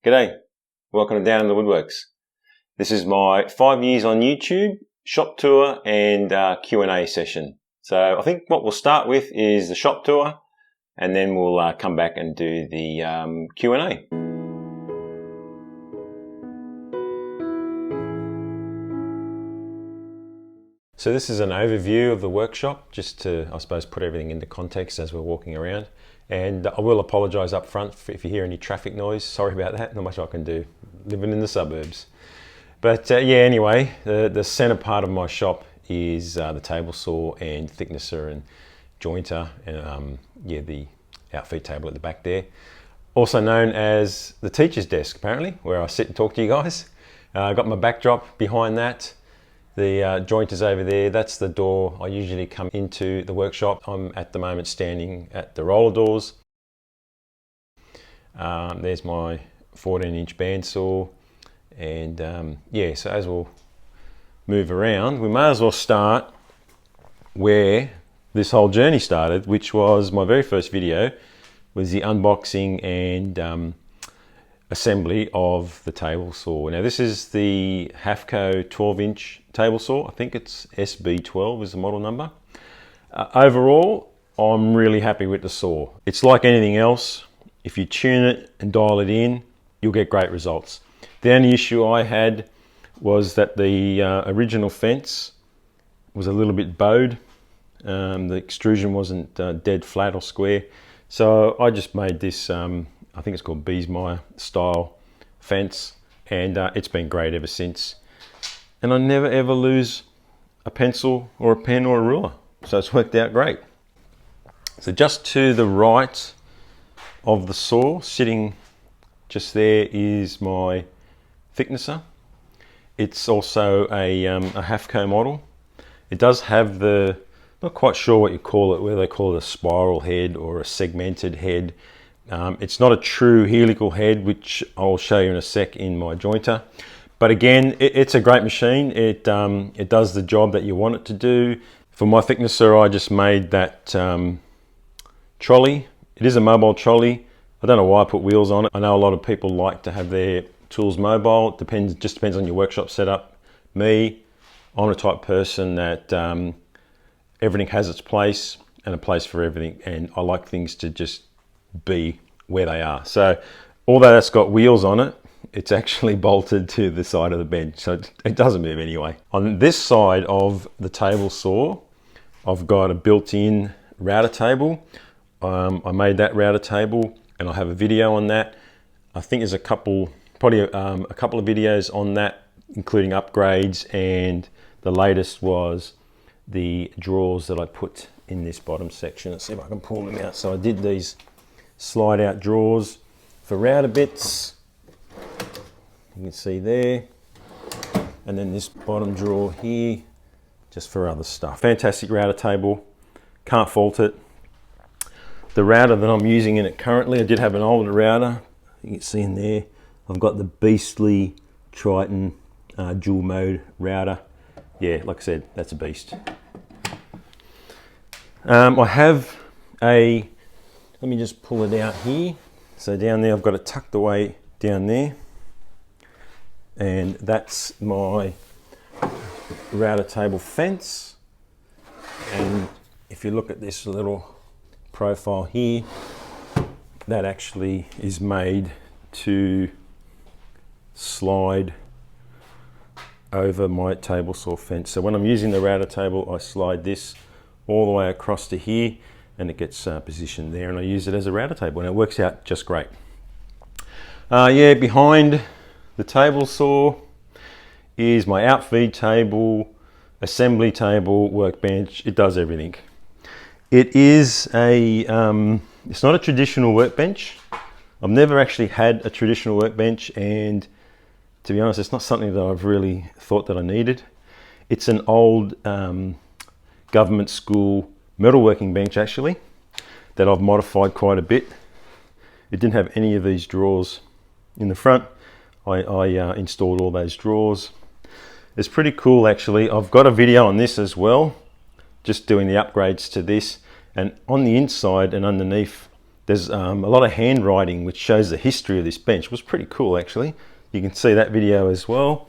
G'day, welcome to Down in the Woodworks. This is my 5 years on YouTube, shop tour and Q&A session. So I think what we'll start with is the shop tour and then we'll come back and do the Q&A. So this is an overview of the workshop, just to, I suppose, put everything into context as we're walking around. And I will apologise up front if you hear any traffic noise. Sorry about that, not much I can do, living in the suburbs. But yeah, anyway, the centre part of my shop is the table saw and thicknesser and jointer, and yeah, the outfeed table at the back there. Also known as the teacher's desk, apparently, where I sit and talk to you guys. I've got my backdrop behind that. The jointers over there, that's the door I usually come into the workshop. I'm at the moment standing at the roller doors. There's my 14-inch bandsaw. And yeah, so as we'll move around, we may as well start where this whole journey started, which was my very first video, was the unboxing and assembly of the table saw. Now this is the Hafco 12-inch table saw. I think it's SB12 is the model number. Overall, I'm really happy with the saw. It's like anything else. If you tune it and dial it in, you'll get great results. The only issue I had was that the original fence was a little bit bowed. The extrusion wasn't dead flat or square. So I just made this I think it's called Beesmeyer style fence, and it's been great ever since. And I never ever lose a pencil or a pen or a ruler, so it's worked out great. So just to the right of the saw, sitting just there, is my thicknesser. It's also a Hafco model. It does have the, not quite sure what you call it, whether they call it a spiral head or a segmented head. It's not a true helical head, which I'll show you in a sec in my jointer. But again, it's a great machine. It does the job that you want it to do. For my thicknesser, I just made that trolley. It is a mobile trolley. I don't know why I put wheels on it. I know a lot of people like to have their tools mobile. It just depends on your workshop setup. Me, I'm the type of person that everything has its place and a place for everything. And I like things to just be where they are. So although that's got wheels on it, it's actually bolted to the side of the bench, so it doesn't move anyway. On this side of the table saw, I've got a built-in router table. I made that router table and I have a video on that. I think there's probably a couple of videos on that, including upgrades, and the latest was the drawers that I put in this bottom section. Let's see if I can pull them out. So I did these slide out drawers for router bits, you can see there, and then this bottom drawer here just for other stuff. Fantastic router table, can't fault it. The router that I'm using in it currently, I did have an older router, you can see in there, I've got the beastly Triton dual mode router. Yeah, like I said, that's a beast. I have a, let me just pull it out here. So down there, I've got it tucked away down there. And that's my router table fence. And if you look at this little profile here, that actually is made to slide over my table saw fence. So when I'm using the router table, I slide this all the way across to here, and it gets positioned there, and I use it as a router table, and it works out just great. Yeah, behind the table saw is my outfeed table, assembly table, workbench. It does everything. It is a, it's not a traditional workbench. I've never actually had a traditional workbench, and to be honest, it's not something that I've really thought that I needed. It's an old government school metalworking bench actually, that I've modified quite a bit. It didn't have any of these drawers in the front. I installed all those drawers. It's pretty cool actually. I've got a video on this as well, just doing the upgrades to this. And on the inside and underneath there's a lot of handwriting which shows the history of this bench. It was pretty cool actually. You can see that video as well.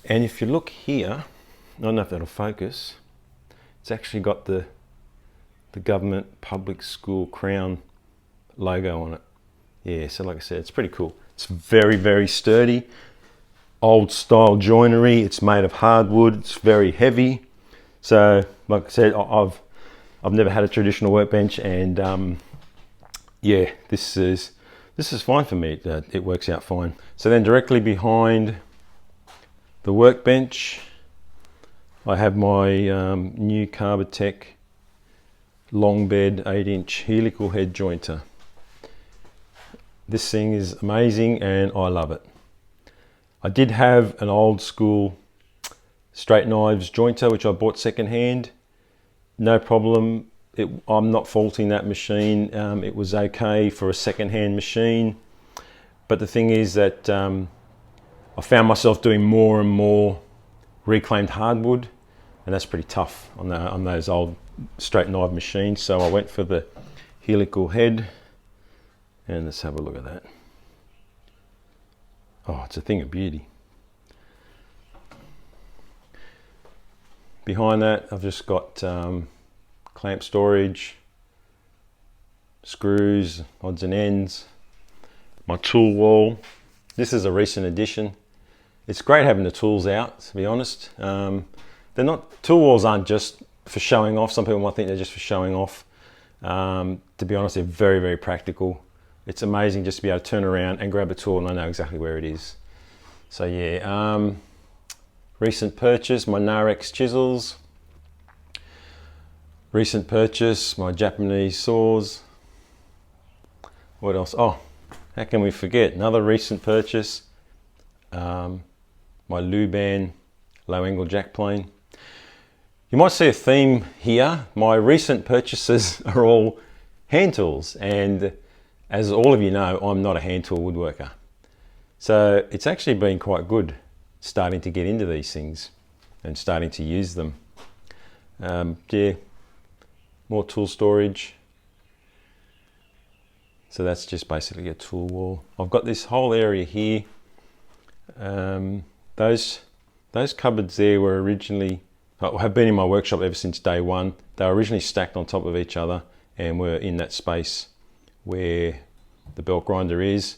And if you look here, I don't know if that'll focus, it's actually got the government public school crown logo on it. Yeah, so like I said, it's pretty cool. It's very, very sturdy, old style joinery. It's made of hardwood. It's very heavy. So like I said, I've never had a traditional workbench, and yeah, this is fine for me. It works out fine. So then directly behind the workbench, I have my new Carbotech long bed 8-inch helical head jointer. This thing is amazing and I love it. I did have an old school straight knives jointer which I bought secondhand. No problem. I'm not faulting that machine. It was okay for a secondhand machine. But the thing is that I found myself doing more and more reclaimed hardwood, and that's pretty tough on those old straight knife machines. So I went for the helical head, and let's have a look at that. Oh, it's a thing of beauty. Behind that, I've just got clamp storage, screws, odds and ends, my tool wall. This is a recent addition. It's great having the tools out, to be honest. Tool walls aren't just for showing off. Some people might think they're just for showing off. To be honest, they're very, very practical. It's amazing just to be able to turn around and grab a tool and I know exactly where it is. So yeah, recent purchase, my Narex chisels. Recent purchase, my Japanese saws. What else? Oh, how can we forget? Another recent purchase, my Luban low angle jack plane. You might see a theme here. My recent purchases are all hand tools, and as all of you know, I'm not a hand tool woodworker. So it's actually been quite good starting to get into these things and starting to use them. Yeah, more tool storage. So that's just basically a tool wall. I've got this whole area here. Those cupboards there were originally, have been in my workshop ever since day one. They were originally stacked on top of each other and were in that space where the belt grinder is.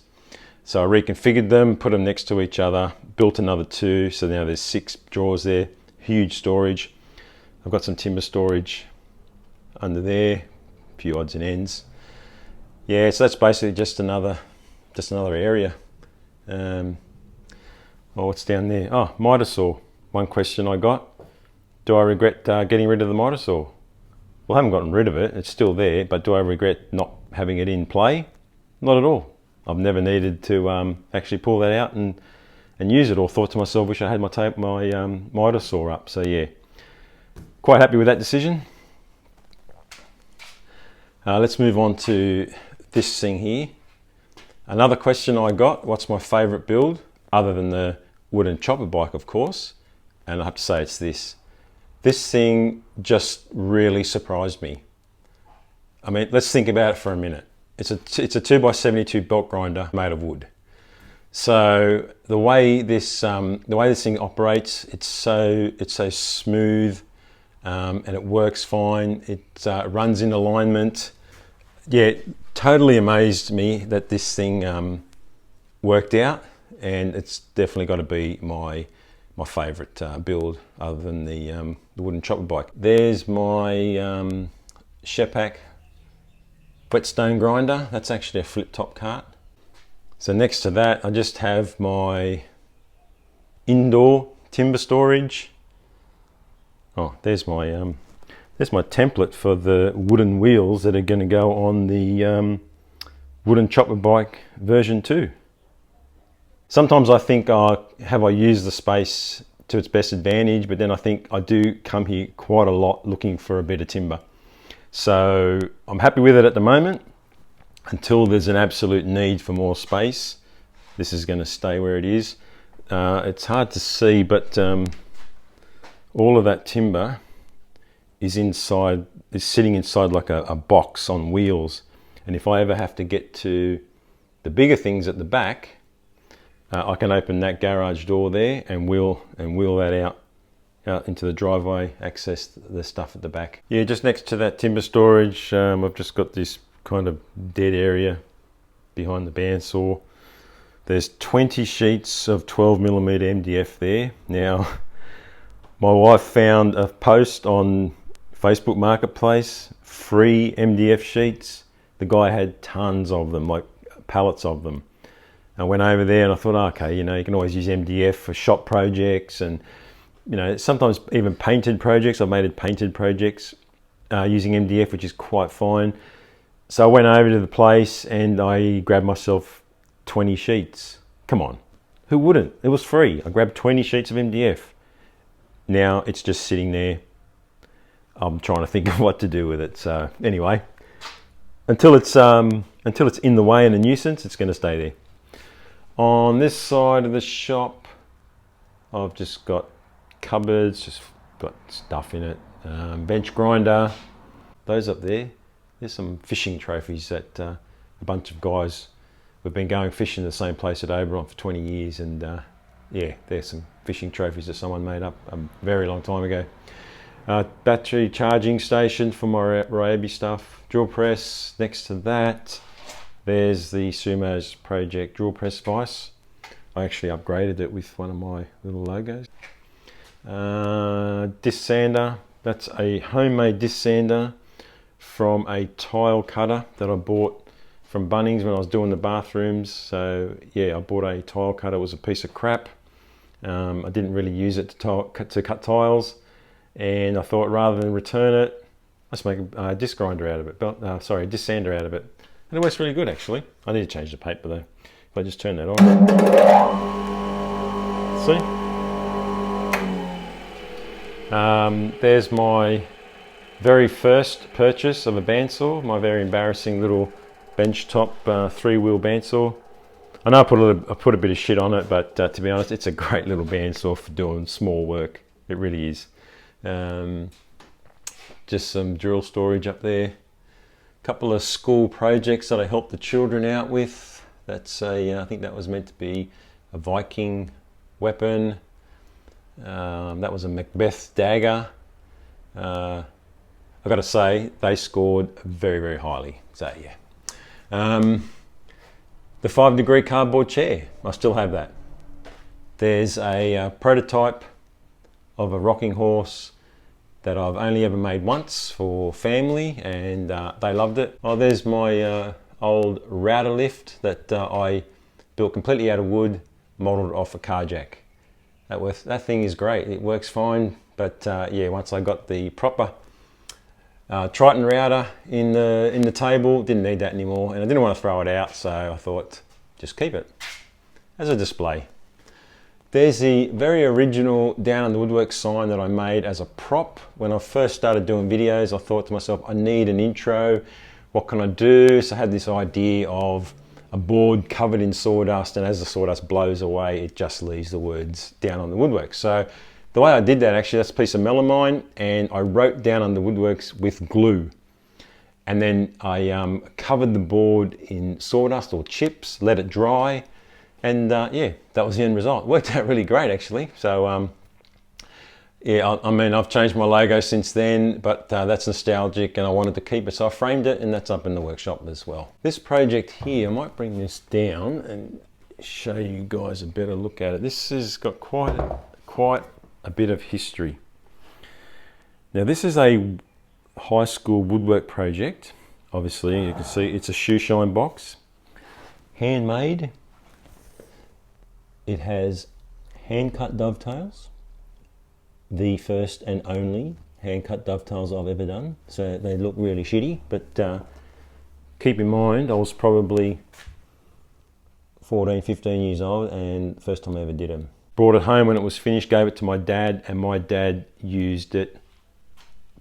So I reconfigured them, put them next to each other, built another 2. So now there's 6 drawers there, huge storage. I've got some timber storage under there, a few odds and ends. Yeah, so that's basically just another area. Oh, what's down there? Oh, miter saw. One question I got: do I regret getting rid of the miter saw? Well, I haven't gotten rid of it. It's still there. But do I regret not having it in play? Not at all. I've never needed to actually pull that out and use it, or thought to myself, wish I had my miter saw up. So yeah, quite happy with that decision. Let's move on to this thing here. Another question I got: what's my favourite build other than the wooden chopper bike, of course? And I have to say it's this. This thing just really surprised me. I mean, let's think about it for a minute. It's a 2x72 belt grinder made of wood. So the way this thing operates, it's so smooth, and it works fine. It runs in alignment. Yeah, totally amazed me that this thing worked out, and it's definitely got to be my favourite build other than the wooden chopper bike. There's my Shepak whetstone grinder. That's actually a flip top cart. So next to that, I just have my indoor timber storage. Oh, there's my template for the wooden wheels that are going to go on the wooden chopper bike version 2. Sometimes I think, have I used the space to its best advantage? But then I think I do come here quite a lot looking for a bit of timber. So I'm happy with it at the moment. Until there's an absolute need for more space, this is going to stay where it is. It's hard to see, but all of that timber is sitting inside like a box on wheels, And if I ever have to get to the bigger things at the back, I can open that garage door there and wheel that out into the driveway, access the stuff at the back. Yeah, just next to that timber storage, I've just got this kind of dead area behind the bandsaw. There's 20 sheets of 12mm MDF there. Now, my wife found a post on Facebook Marketplace, free MDF sheets. The guy had tons of them, like pallets of them. I went over there and I thought, okay, you know, you can always use MDF for shop projects and, you know, sometimes even painted projects. I've made painted projects using MDF, which is quite fine. So I went over to the place and I grabbed myself 20 sheets. Come on, who wouldn't? It was free. I grabbed 20 sheets of MDF. Now it's just sitting there. I'm trying to think of what to do with it. So anyway, until it's in the way and a nuisance, it's going to stay there. On this side of the shop, I've just got cupboards, just got stuff in it. Bench grinder. Those up there, there's some fishing trophies that a bunch of guys. We've been going fishing the same place at Oberon for 20 years, and yeah, there's some fishing trophies that someone made up a very long time ago. Battery charging station for my Ryobi stuff. Drill press next to that. There's the Sumo's Project drill press vise. I actually upgraded it with one of my little logos. Disc sander. That's a homemade disc sander from a tile cutter that I bought from Bunnings when I was doing the bathrooms. So yeah, I bought a tile cutter. It was a piece of crap. I didn't really use it to cut tiles, and I thought rather than return it, let's make a disc grinder out of it. Sorry, disc sander out of it. And it works really good actually. I need to change the paper though. If I just turn that on. See? There's my very first purchase of a bandsaw, my very embarrassing little benchtop 3-wheel bandsaw. I know I put a bit of shit on it, but to be honest, it's a great little bandsaw for doing small work. It really is. Just some drill storage up there. Couple of school projects that I helped the children out with. That's I think that was meant to be a Viking weapon. That was a Macbeth dagger. I've got to say, they scored very, very highly. So yeah. The 5-degree cardboard chair, I still have that. There's a prototype of a rocking horse that I've only ever made once for family, and they loved it. Oh, there's my old router lift that I built completely out of wood, modelled off a car jack. That thing is great, it works fine, but yeah, once I got the proper Triton router in the table, didn't need that anymore, and I didn't want to throw it out, so I thought, just keep it as a display. There's the very original Down on the Woodwork sign that I made as a prop. When I first started doing videos, I thought to myself, I need an intro. What can I do? So I had this idea of a board covered in sawdust, and as the sawdust blows away, it just leaves the words Down on the Woodwork. So the way I did that, actually, that's a piece of melamine, and I wrote Down on the Woodworks with glue. And then I covered the board in sawdust or chips, let it dry, and yeah, that was the end result. It worked out really great, actually. So yeah, I mean, I've changed my logo since then, but that's nostalgic and I wanted to keep it, so I framed it, and that's up in the workshop as well. This project here, I might bring this down and show you guys a better look at it. This has got quite a bit of history. Now, this is a high school woodwork project. Obviously, you can see it's a shoe shine box, handmade. It has hand-cut dovetails, the first and only hand-cut dovetails I've ever done. So they look really shitty, but keep in mind, I was probably 14, 15 years old, and first time I ever did them. Brought it home when it was finished, gave it to my dad, and my dad used it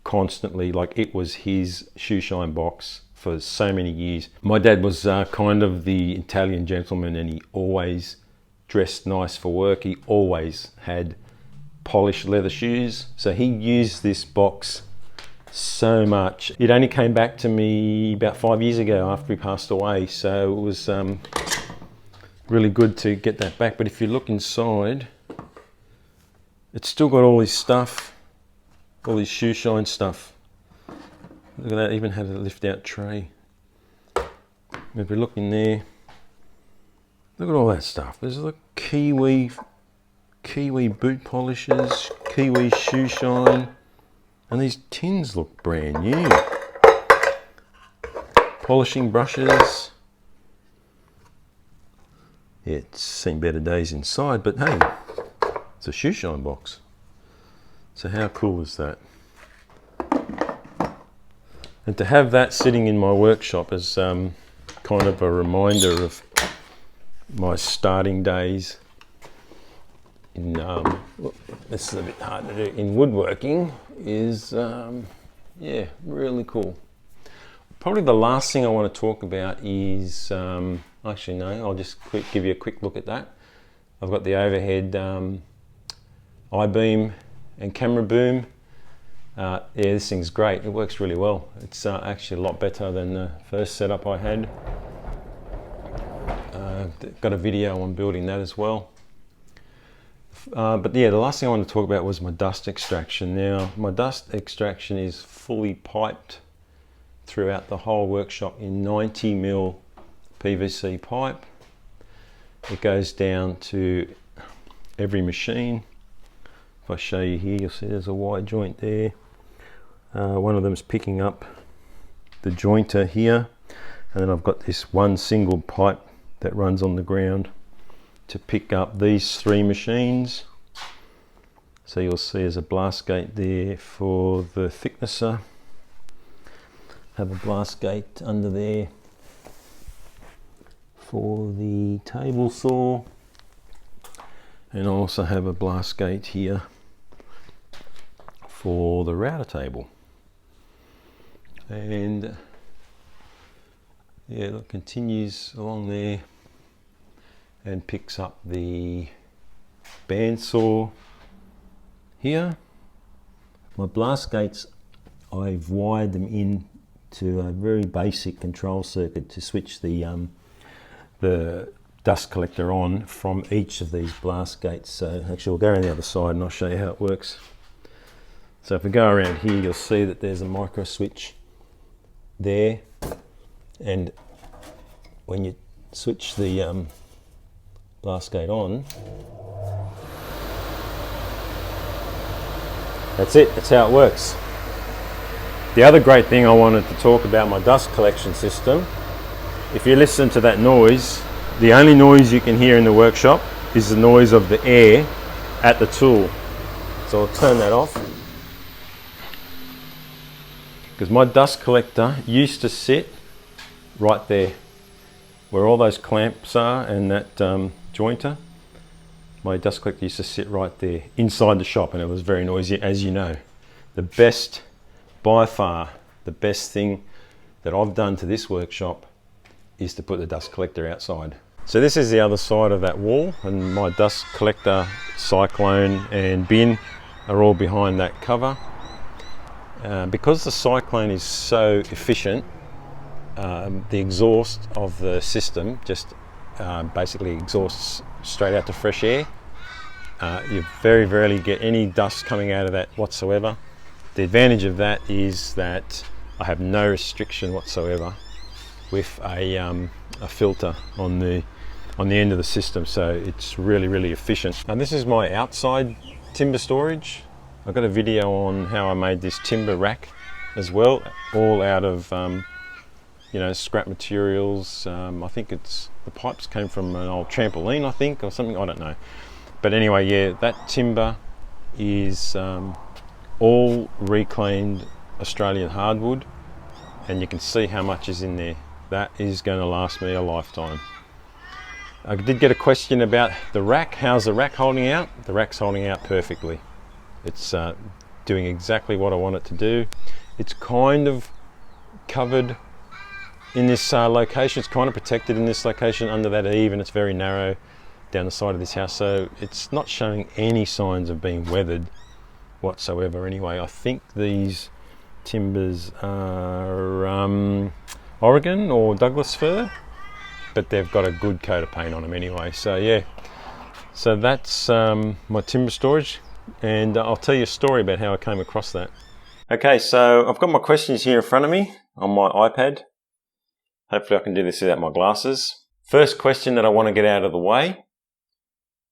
constantly. Like, it was his shoe shine box for so many years. My dad was kind of the Italian gentleman, and he always dressed nice for work. He always had polished leather shoes. So he used this box so much. It only came back to me about 5 years ago after he passed away, so it was really good to get that back. But if you look inside, it's still got all his stuff, all his shoe shine stuff. Look at that, even had a lift out tray. If we look in there, look at all that stuff. There's like Kiwi boot polishes, Kiwi shoe shine, and these tins look brand new. Polishing brushes. Yeah, it's seen better days inside, but hey, it's a shoe shine box. So how cool is that? And to have that sitting in my workshop is kind of a reminder of my starting days in, this is a bit hard to do, in woodworking, is, yeah, really cool. Probably the last thing I want to talk about is, actually no, I'll just give you a quick look at that. I've got the overhead I-beam and camera boom. Yeah, this thing's great. It works really well. It's actually a lot better than the first setup I had. Got a video on building that as well. But yeah, the last thing I want to talk about was my dust extraction. Now, my dust extraction is fully piped throughout the whole workshop in 90mm PVC pipe. It goes down to every machine. If I show you here, you'll see there's a wide joint there. One of them is picking up the jointer here, and then I've got this one single pipe that runs on the ground to pick up these 3 machines. So you'll see there's a blast gate there for the thicknesser. Have a blast gate under there for the table saw, and I also have a blast gate here for the router table. And yeah, it continues along there and picks up the bandsaw here. My blast gates, I've wired them in to a very basic control circuit to switch the dust collector on from each of these blast gates. So actually we'll go around the other side and I'll show you how it works. So if we go around here, you'll see that there's a micro switch there, and when you switch the blast gate on, that's it, that's how it works. The other great thing I wanted to talk about my dust collection system, if you listen to that noise, the only noise you can hear in the workshop is the noise of the air at the tool. So I'll turn that off. Because my dust collector used to sit right there where all those clamps are and that jointer. My dust collector used to sit right there inside the shop, and it was very noisy, as you know. The best, by far, the best thing that I've done to this workshop is to put the dust collector outside. So this is the other side of that wall, and my dust collector, cyclone and bin are all behind that cover. Because the cyclone is so efficient, the exhaust of the system just basically exhausts straight out to fresh air. You very rarely get any dust coming out of that whatsoever. The advantage of that is that I have no restriction whatsoever with a filter on the end of the system, so it's really efficient. And this is my outside timber storage. I've got a video on how I made this timber rack as well, all out of you know, scrap materials. I think the pipes came from an old trampoline, I think, or something, I don't know. But anyway, yeah, that timber is all reclaimed Australian hardwood, and you can see how much is in there. That is going to last me a lifetime. I did get a question about the rack. How's the rack holding out? The rack's holding out perfectly. It's doing exactly what I want it to do. It's kind of covered in this location. It's kind of protected in this location under that eave, and it's very narrow down the side of this house, so it's not showing any signs of being weathered whatsoever. Anyway, I think these timbers are Oregon or Douglas fir, but they've got a good coat of paint on them anyway. So yeah, so that's my timber storage, and I'll tell you a story about how I came across that. Okay, so I've got my questions here in front of me on my iPad. Hopefully I can do this without my glasses. First question that I want to get out of the way.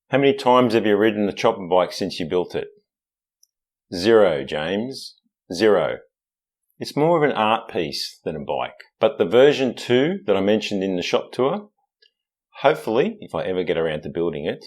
How many times have you ridden the chopper bike since you built it? 0, James. 0. It's more of an art piece than a bike. But the version 2 that I mentioned in the shop tour, hopefully, if I ever get around to building it,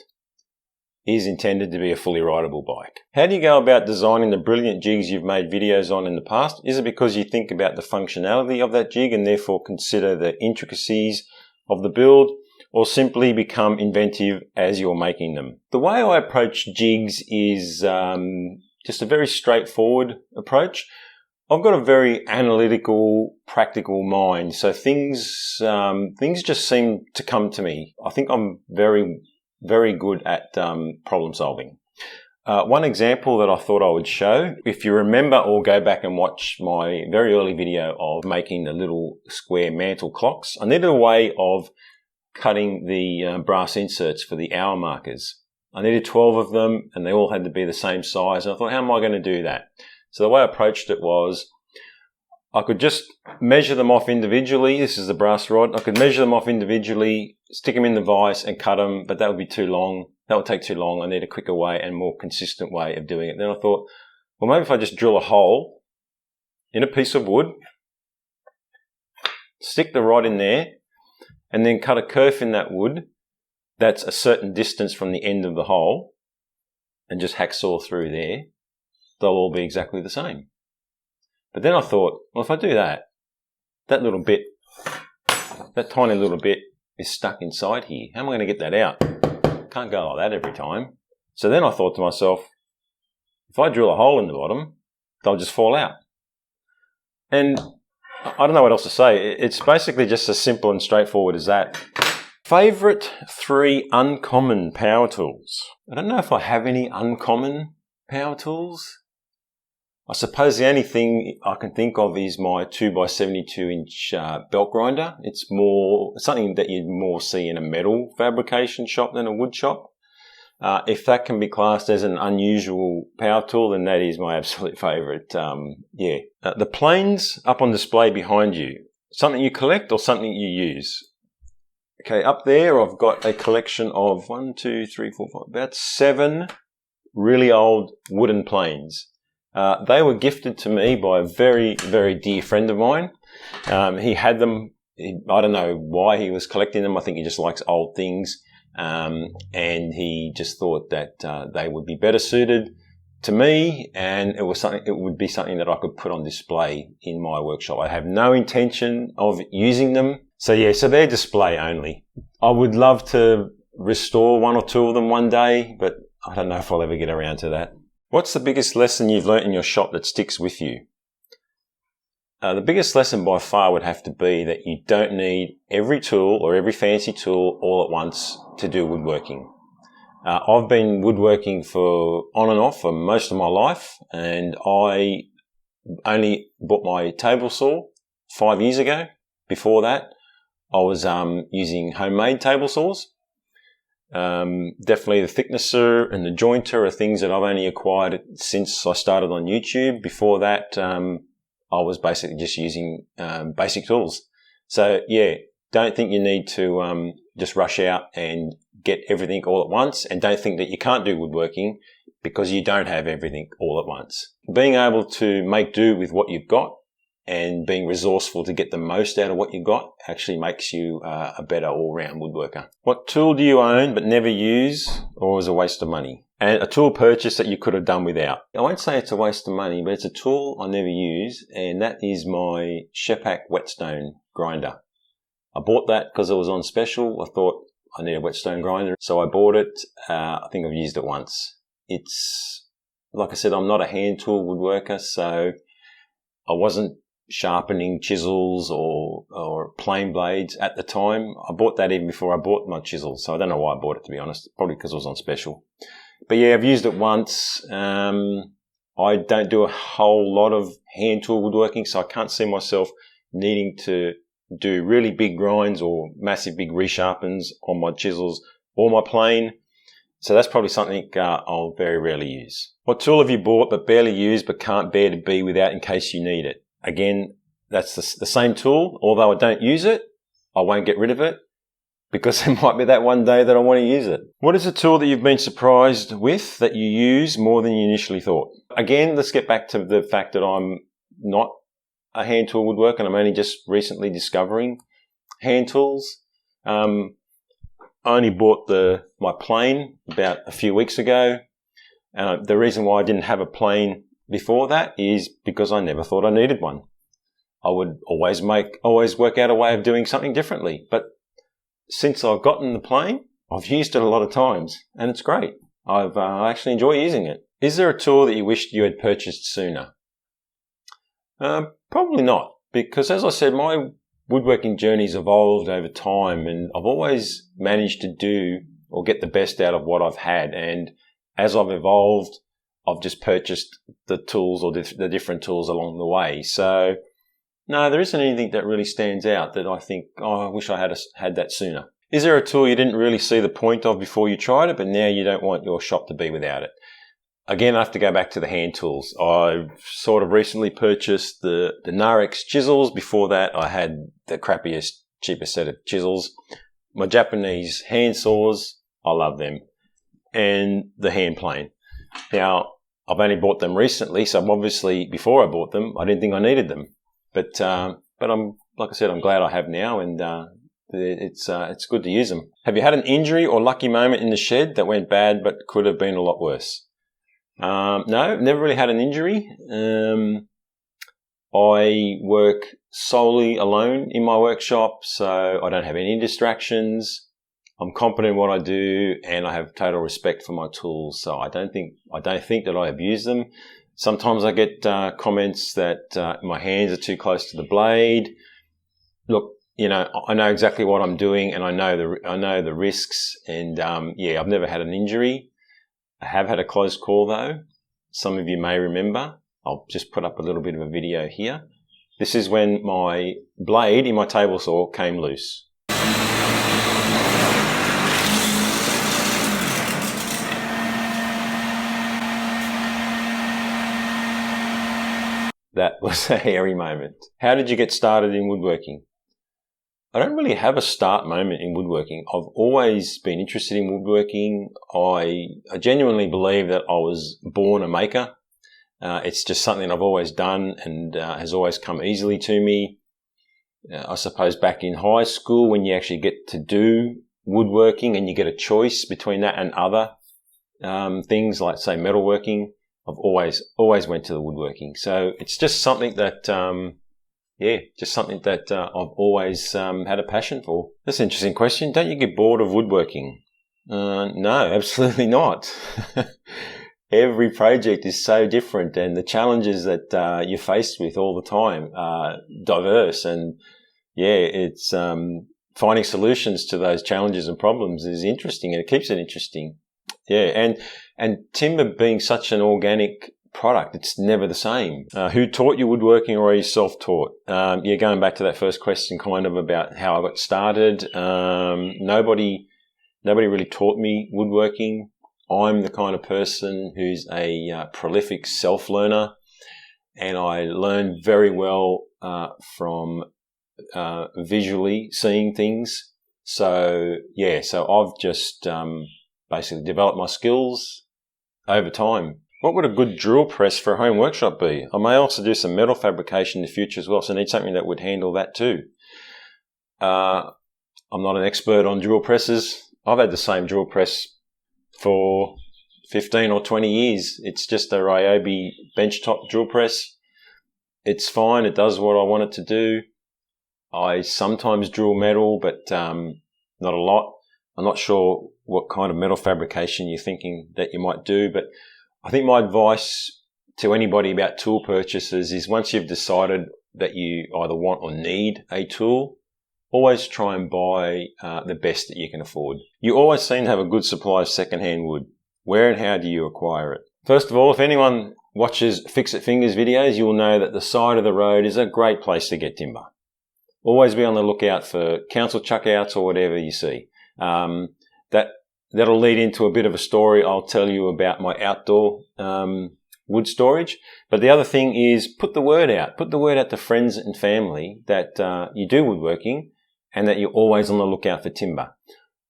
is intended to be a fully rideable bike. How do you go about designing the brilliant jigs you've made videos on in the past? Is it because you think about the functionality of that jig and therefore consider the intricacies of the build, or simply become inventive as you're making them? The way I approach jigs is just a very straightforward approach. I've got a very analytical, practical mind, so things just seem to come to me. I think I'm very good at problem solving. One example that I thought I would show, if you remember or go back and watch my very early video of making the little square mantle clocks, I needed a way of cutting the brass inserts for the hour markers. I needed 12 of them and they all had to be the same size. And I thought, how am I going to do that? So the way I approached it was, I could just measure them off individually. This is the brass rod. I could measure them off individually, stick them in the vise and cut them, but that would be too long. That would take too long. I need a quicker way and more consistent way of doing it. Then I thought, well, maybe if I just drill a hole in a piece of wood, stick the rod in there, and then cut a kerf in that wood that's a certain distance from the end of the hole, and just hacksaw through there, they'll all be exactly the same. But then I thought, well, if I do that, that little bit, that tiny little bit is stuck inside here. How am I going to get that out? Can't go like that every time. So then I thought to myself, if I drill a hole in the bottom, they'll just fall out. And I don't know what else to say. It's basically just as simple and straightforward as that. Favourite 3 uncommon power tools. I don't know if I have any uncommon power tools. I suppose the only thing I can think of is my 2x72-inch belt grinder. It's something that you'd more see in a metal fabrication shop than a wood shop. If that can be classed as an unusual power tool, then that is my absolute favourite. The planes up on display behind you, something you collect or something you use? Okay, up there I've got a collection of about 7 really old wooden planes. They were gifted to me by a very, very dear friend of mine. He had them. I don't know why he was collecting them. I think he just likes old things. And he just thought that they would be better suited to me, and it would be something that I could put on display in my workshop. I have no intention of using them. So they're display only. I would love to restore 1 or 2 of them one day, but I don't know if I'll ever get around to that. What's the biggest lesson you've learnt in your shop that sticks with you? The biggest lesson by far would have to be that you don't need every tool or every fancy tool all at once to do woodworking. I've been woodworking on and off for most of my life, and I only bought my table saw 5 years ago. Before that, I was using homemade table saws. Definitely the thicknesser and the jointer are things that I've only acquired since I started on YouTube. Before that, I was basically just using basic tools. So don't think you need to just rush out and get everything all at once, and don't think that you can't do woodworking because you don't have everything all at once. Being able to make do with what you've got and being resourceful to get the most out of what you've got actually makes you a better all-round woodworker. What tool do you own but never use, or is a waste of money? And a tool purchase that you could have done without. I won't say it's a waste of money, but it's a tool I never use, and that is my Shepak whetstone grinder. I bought that because it was on special. I thought I need a whetstone grinder, so I bought it. I think I've used it once. It's, like I said, I'm not a hand tool woodworker, so I wasn't sharpening chisels or plane blades at the time. I bought that even before I bought my chisels, so I don't know why I bought it, to be honest. Probably because it was on special. But I've used it once. I I don't do a whole lot of hand tool woodworking, so I can't see myself needing to do really big grinds or massive big resharpens on my chisels or my plane. So that's probably something I'll very rarely use. What tool have you bought but barely used but can't bear to be without in case you need it? Again, that's the same tool. Although I don't use it, I won't get rid of it because it might be that one day that I want to use it. What is a tool that you've been surprised with that you use more than you initially thought? Again, let's get back to the fact that I'm not a hand tool woodworker and I'm only just recently discovering hand tools. I only bought my plane about a few weeks ago. The reason why I didn't have a plane before that is because I never thought I needed one. I would always work out a way of doing something differently. But since I've gotten the plane, I've used it a lot of times and it's great. I actually enjoy using it. Is there a tool that you wished you had purchased sooner? Probably not, because as I said, my woodworking journey's evolved over time and I've always managed to do or get the best out of what I've had. And as I've evolved, I've just purchased the tools or the different tools along the way. So no, there isn't anything that really stands out that I think, I wish I had that sooner. Is there a tool you didn't really see the point of before you tried it, but now you don't want your shop to be without it? Again, I have to go back to the hand tools. I've sort of recently purchased the Narex chisels. Before that, I had the crappiest, cheapest set of chisels. My Japanese hand saws, I love them. And the hand plane. Now, I've only bought them recently, so obviously before I bought them, I didn't think I needed them. But I'm, like I said, I'm glad I have now, and it's good to use them. Have you had an injury or lucky moment in the shed that went bad but could have been a lot worse? No, never really had an injury. I work solely alone in my workshop, so I don't have any distractions. I'm competent in what I do, and I have total respect for my tools. So I don't think that I abuse them. Sometimes I get comments that my hands are too close to the blade. Look, I know exactly what I'm doing, and I know the risks. And I've never had an injury. I have had a close call though. Some of you may remember. I'll just put up a little bit of a video here. This is when my blade in my table saw came loose. That was a hairy moment. How did you get started in woodworking? I don't really have a start moment in woodworking. I've always been interested in woodworking. I genuinely believe that I was born a maker. It's just something I've always done and has always come easily to me. I suppose back in high school when you actually get to do woodworking and you get a choice between that and other things like, say, metalworking, I've always went to the woodworking. So it's just something that I've always had a passion for. That's an interesting question. Don't you get bored of woodworking? No, absolutely not. Every project is so different, and the challenges that you're faced with all the time are diverse. And it's finding solutions to those challenges and problems is interesting, and it keeps it interesting. Yeah, and timber being such an organic product, it's never the same. Who taught you woodworking, or are you self-taught? Going back to that first question, kind of about how I got started. Nobody really taught me woodworking. I'm the kind of person who's a prolific self-learner, and I learn very well from visually seeing things. So I've just basically developed my skills over time. What would a good drill press for a home workshop be? I may also do some metal fabrication in the future as well, so I need something that would handle that too. I'm not an expert on drill presses. I've had the same drill press for 15 or 20 years. It's just a Ryobi benchtop drill press. It's fine. It does what I want it to do. I sometimes drill metal, but not a lot. I'm not sure what kind of metal fabrication you're thinking that you might do, but I think my advice to anybody about tool purchases is once you've decided that you either want or need a tool, always try and buy the best that you can afford. You always seem to have a good supply of secondhand wood. Where and how do you acquire it? First of all, if anyone watches Fix It Fingers videos, you'll know that the side of the road is a great place to get timber. Always be on the lookout for council chuckouts or whatever you see. That'll lead into a bit of a story I'll tell you about my outdoor wood storage. But the other thing is put the word out. Put the word out to friends and family that you do woodworking and that you're always on the lookout for timber.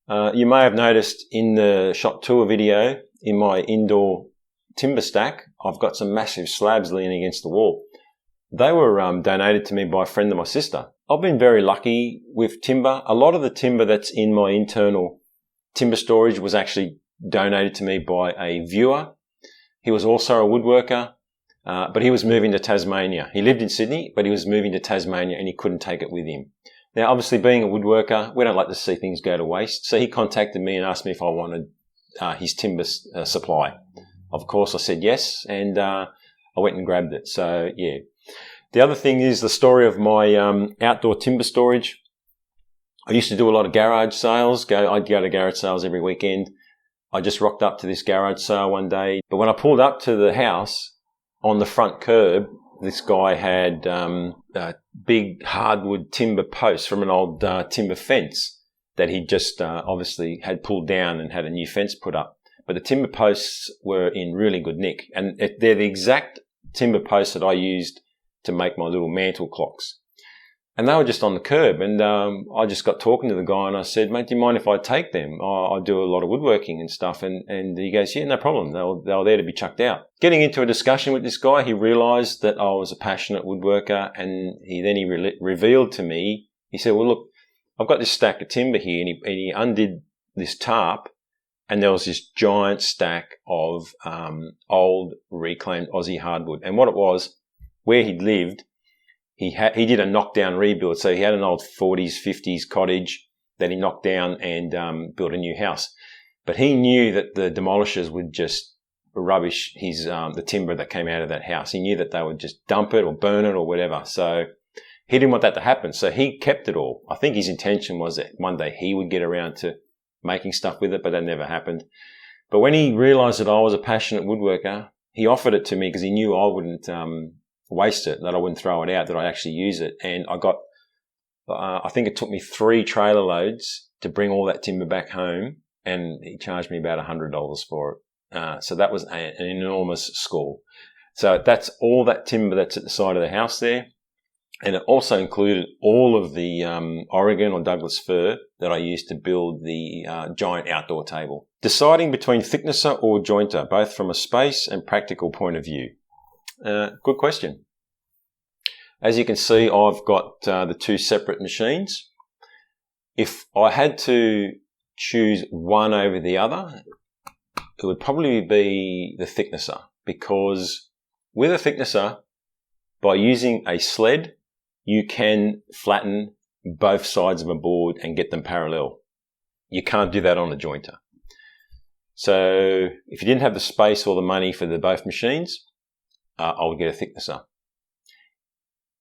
You may have noticed in the shop tour video in my indoor timber stack, I've got some massive slabs leaning against the wall. They were donated to me by a friend of my sister. I've been very lucky with timber. A lot of the timber that's in my internal timber storage was actually donated to me by a viewer. He was also a woodworker, but he was moving to Tasmania. He lived in Sydney, but he was moving to Tasmania and he couldn't take it with him. Now, obviously, being a woodworker, we don't like to see things go to waste. So he contacted me and asked me if I wanted his timber supply. Of course, I said yes, and I went and grabbed it. So, yeah. The other thing is the story of my outdoor timber storage. I used to do a lot of garage sales. I'd go to garage sales every weekend. I just rocked up to this garage sale one day. But when I pulled up to the house, on the front curb, this guy had big hardwood timber posts from an old timber fence that he just obviously had pulled down and had a new fence put up. But the timber posts were in really good nick. And they're the exact timber posts that I used to make my little mantle clocks. And they were just on the curb. And I just got talking to the guy and I said, mate, do you mind if I take them? I do a lot of woodworking and stuff. And he goes, yeah, no problem. They were there to be chucked out. Getting into a discussion with this guy, he realised that I was a passionate woodworker. And he revealed to me, he said, well, look, I've got this stack of timber here. And he undid this tarp. And there was this giant stack of old reclaimed Aussie hardwood. And what it was, where he'd lived, he did a knockdown rebuild. So he had an old 40s, 50s cottage that he knocked down and built a new house. But he knew that the demolishers would just rubbish the timber that came out of that house. He knew that they would just dump it or burn it or whatever. So he didn't want that to happen. So he kept it all. I think his intention was that one day he would get around to making stuff with it, but that never happened. But when he realised that I was a passionate woodworker, he offered it to me because he knew I wouldn't waste it, that I wouldn't throw it out, that I'd actually use it. And I got, I think it took me 3 trailer loads to bring all that timber back home, and he charged me about $100 for it. So that was an enormous score. So that's all that timber that's at the side of the house there. And it also included all of the Oregon or Douglas fir that I used to build the giant outdoor table. Deciding between thicknesser or jointer, both from a space and practical point of view. Good question. As you can see, I've got the 2 separate machines. If I had to choose one over the other, it would probably be the thicknesser, because with a thicknesser, by using a sled, you can flatten both sides of a board and get them parallel. You can't do that on a jointer. So if you didn't have the space or the money for both machines, I would get a thicknesser.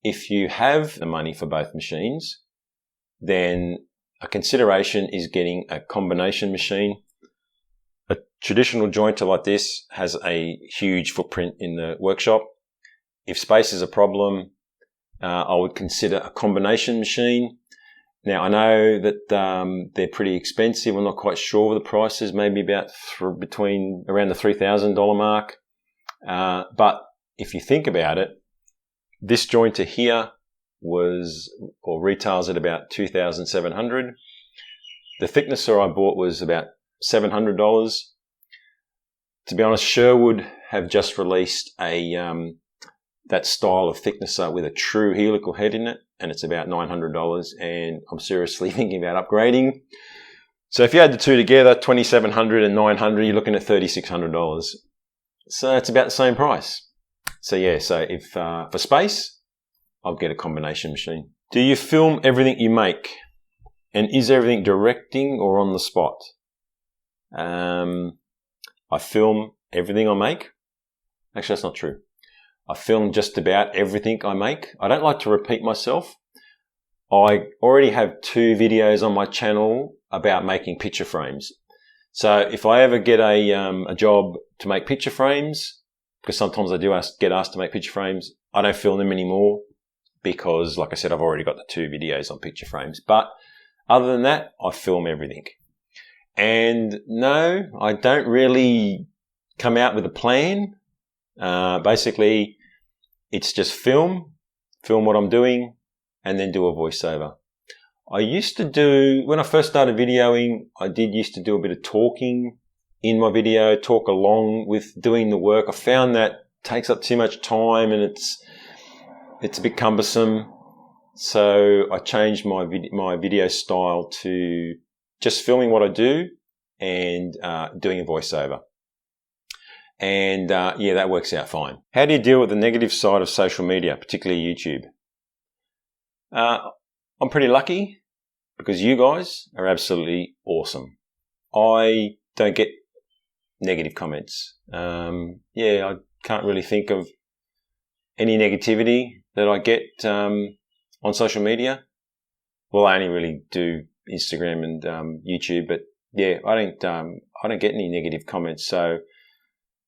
If you have the money for both machines, then a consideration is getting a combination machine. A traditional jointer like this has a huge footprint in the workshop. If space is a problem, I would consider a combination machine. Now, I know that they're pretty expensive. I'm not quite sure of the prices, maybe about around the $3,000 mark. But if you think about it, this jointer here retails at about $2,700. The thicknesser I bought was about $700. To be honest, Sherwood have just released that style of thicknesser with a true helical head in it, and it's about $900, and I'm seriously thinking about upgrading. So if you add the two together, $2,700 and $900, you're looking at $3,600. So it's about the same price. So yeah, so if for space, I'll get a combination machine. Do you film everything you make? And is everything directing or on the spot? I film everything I make. Actually, that's not true. I film just about everything I make. I don't like to repeat myself. I already have 2 videos on my channel about making picture frames. So if I ever get a job to make picture frames, because sometimes I do get asked to make picture frames. I don't film them anymore because, like I said, I've already got the 2 videos on picture frames. But other than that, I film everything. And no, I don't really come out with a plan. Basically, it's just film what I'm doing, and then do a voiceover. I used to do, when I first started videoing, I used to do a bit of talking in my video, talk along with doing the work. I found that takes up too much time and it's a bit cumbersome. So I changed my video style to just filming what I do and doing a voiceover. And yeah, that works out fine. How do you deal with the negative side of social media, particularly YouTube? I'm pretty lucky because you guys are absolutely awesome. I don't get negative comments. Yeah, I can't really think of any negativity that I get on social media. Well, I only really do Instagram and YouTube, but yeah, I don't get any negative comments. So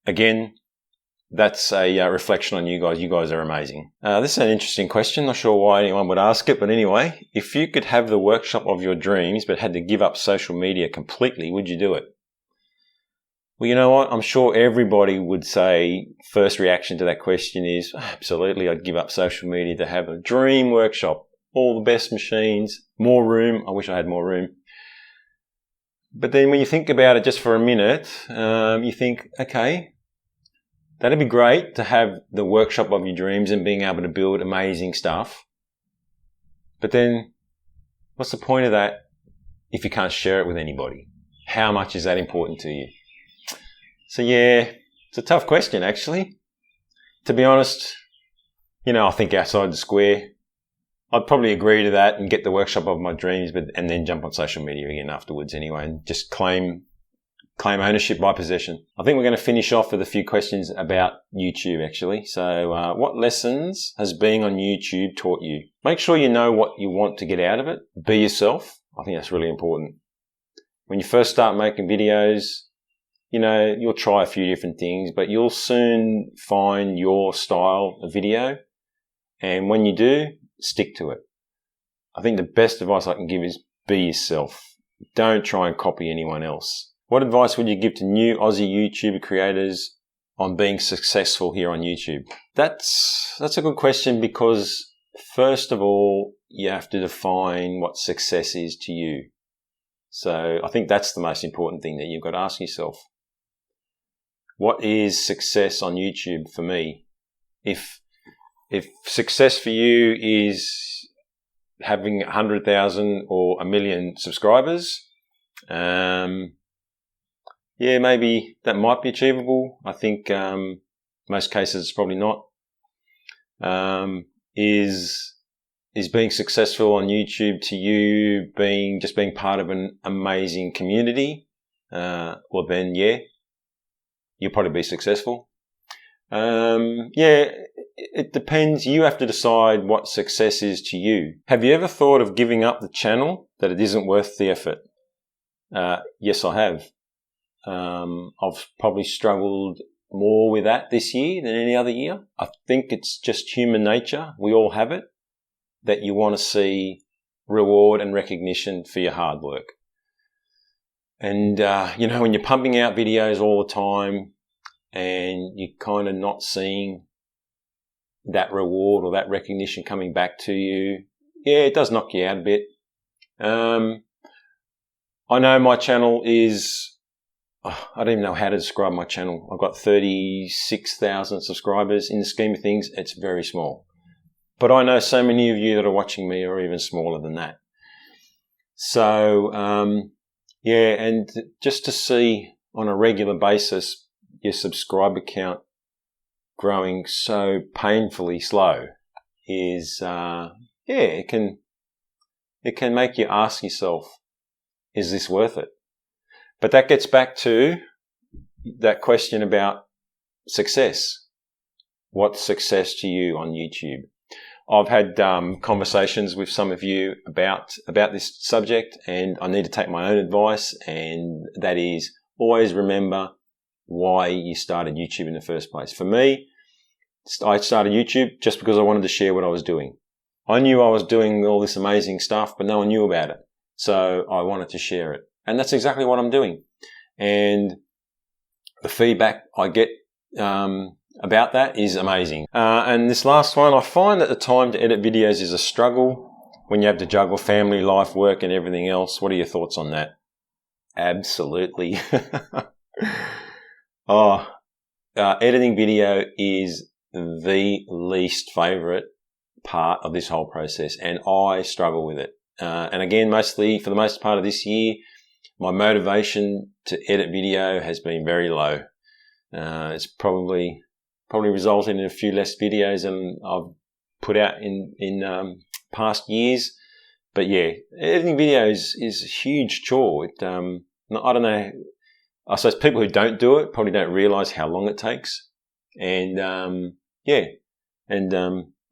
again, that's a reflection on you guys. You guys are amazing. This is an interesting question. Not sure why anyone would ask it, but anyway, if you could have the workshop of your dreams but had to give up social media completely, would you do it? Well, you know what? I'm sure everybody would say first reaction to that question is, absolutely, I'd give up social media to have a dream workshop. All the best machines, more room. I wish I had more room. But then when you think about it just for a minute, you think, okay, that'd be great to have the workshop of your dreams and being able to build amazing stuff. But then what's the point of that if you can't share it with anybody? How much is that important to you? So yeah, it's a tough question actually. To be honest, I think outside the square. I'd probably agree to that and get the workshop of my dreams, and then jump on social media again afterwards anyway and just claim ownership by possession. I think we're going to finish off with a few questions about YouTube actually. So what lessons has being on YouTube taught you? Make sure you know what you want to get out of it. Be yourself. I think that's really important. When you first start making videos, you'll try a few different things, but you'll soon find your style of video. And when you do, stick to it. I think the best advice I can give is be yourself. Don't try and copy anyone else. What advice would you give to new Aussie YouTuber creators on being successful here on YouTube? That's a good question because first of all, you have to define what success is to you. So I think that's the most important thing that you've got to ask yourself. What is success on YouTube for me? If success for you is having 100,000 or 1 million subscribers, yeah, maybe that might be achievable. I think most cases it's probably not. Is being successful on YouTube to you being part of an amazing community? Well then, yeah, you'll probably be successful. Yeah, it depends. You have to decide what success is to you. Have you ever thought of giving up the channel, that it isn't worth the effort? Yes, I have. I've probably struggled more with that this year than any other year. I think it's just human nature. We all have it, that you want to see reward and recognition for your hard work. And, when you're pumping out videos all the time and you're kind of not seeing that reward or that recognition coming back to you, yeah, it does knock you out a bit. I know my channel is, I don't even know how to describe my channel. I've got 36,000 subscribers. In the scheme of things, it's very small. But I know so many of you that are watching me are even smaller than that. So, yeah, and just to see on a regular basis your subscriber count growing so painfully slow is, yeah, it can make you ask yourself, is this worth it? But that gets back to that question about success. What's success to you on YouTube? I've had conversations with some of you about this subject, and I need to take my own advice, and that is always remember why you started YouTube in the first place. For me, I started YouTube just because I wanted to share what I was doing. I knew I was doing all this amazing stuff, but no one knew about it. So I wanted to share it. And that's exactly what I'm doing. And the feedback I get about that is amazing. And this last one, I find that the time to edit videos is a struggle when you have to juggle family, life, work, and everything else. What are your thoughts on that? Absolutely. Editing video is the least favorite part of this whole process, and I struggle with it. And again, mostly for the most part of this year, my motivation to edit video has been very low. It's probably resulted in a few less videos than I've put out in past years. But yeah, editing videos is a huge chore. I don't know. I suppose people who don't do it probably don't realise how long it takes. And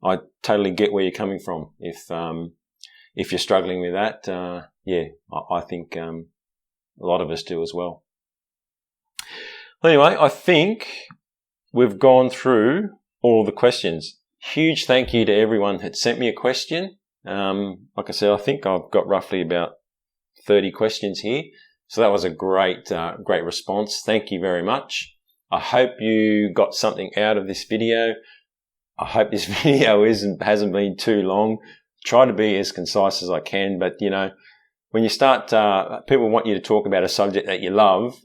I totally get where you're coming from. If you're struggling with that, I think a lot of us do as well. Anyway, I think we've gone through all the questions. Huge thank you to everyone that sent me a question. Like I said, I think I've got roughly about 30 questions here. So that was a great response. Thank you very much. I hope you got something out of this video. I hope this video hasn't been too long. Try to be as concise as I can, but you know, when you start, people want you to talk about a subject that you love.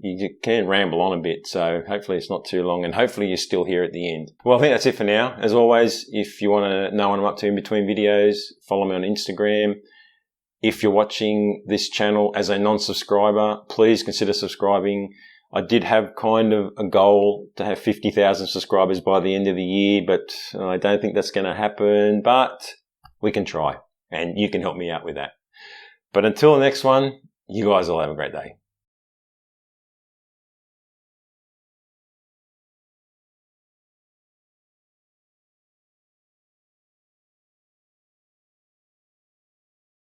You can ramble on a bit. So hopefully it's not too long, and hopefully you're still here at the end. Well, I think that's it for now. As always, if you want to know what I'm up to in between videos, follow me on Instagram. If you're watching this channel as a non-subscriber, please consider subscribing. I did have kind of a goal to have 50,000 subscribers by the end of the year, but I don't think that's going to happen, but we can try, and you can help me out with that. But until the next one, you guys all have a great day.